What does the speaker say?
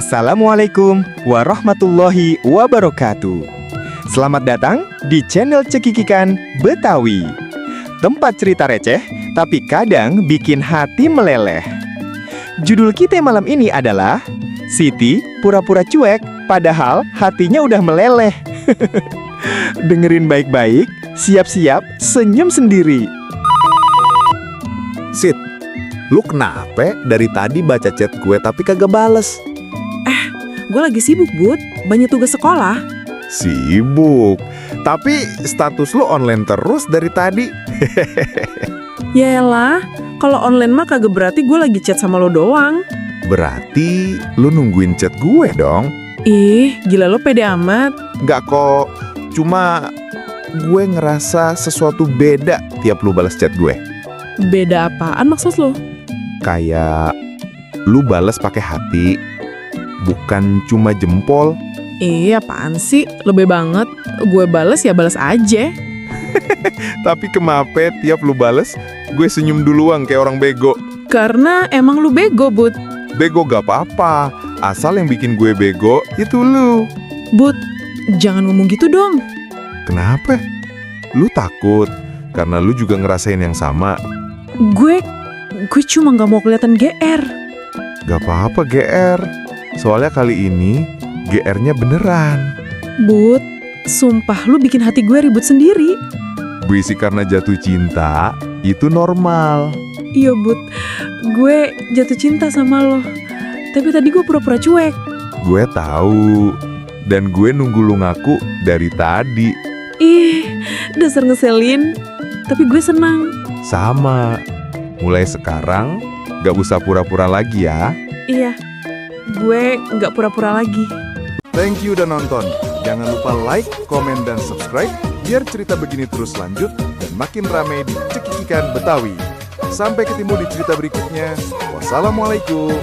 Assalamualaikum warahmatullahi wabarakatuh. Selamat datang di channel Cekikikan Betawi. Tempat cerita receh, tapi kadang bikin hati meleleh. Judul kita malam ini adalah Siti pura-pura cuek, padahal hatinya udah meleleh. Dengerin baik-baik, siap-siap senyum sendiri. Sit, lu kenapa dari tadi baca chat gue tapi kagak bales? Gue lagi sibuk, Bud. Banyak tugas sekolah. Sibuk, tapi status lu online terus dari tadi. Yaelah, kalau online mah kagak berarti gue lagi chat sama lo doang. Berarti lu nungguin chat gue dong? Ih, gila lo pede amat. Nggak kok, cuma gue ngerasa sesuatu beda tiap lu balas chat gue. Beda apaan maksud lo? Kayak lu balas pakai hati, bukan cuma jempol. Apaan sih? Lebih banget. Gue bales ya bales aja. Tapi kemape tiap lu bales, gue senyum duluan kayak orang bego. Karena emang lu bego, Bud. Bego gak apa-apa, asal yang bikin gue bego itu lu. Bud, jangan ngomong gitu dong. Kenapa? Lu takut karena lu juga ngerasain yang sama. Gue cuma gak mau kelihatan GR. Gak apa-apa GR, soalnya kali ini GR-nya beneran. Bud, sumpah lu bikin hati gue ribut sendiri. Berisik karena jatuh cinta, itu normal. Iya, Bud, gue jatuh cinta sama lo. Tapi tadi gue pura-pura cuek. Gue tahu, dan gue nunggu lu ngaku dari tadi. Ih, dasar ngeselin. Tapi gue senang. Sama, mulai sekarang gak usah pura-pura lagi ya. Iya, gue nggak pura-pura lagi. Thank you udah nonton. Jangan lupa like, komen, dan subscribe biar cerita begini terus lanjut dan makin ramai di Cekikikan Betawi. Sampai ketemu di cerita berikutnya. Wassalamualaikum.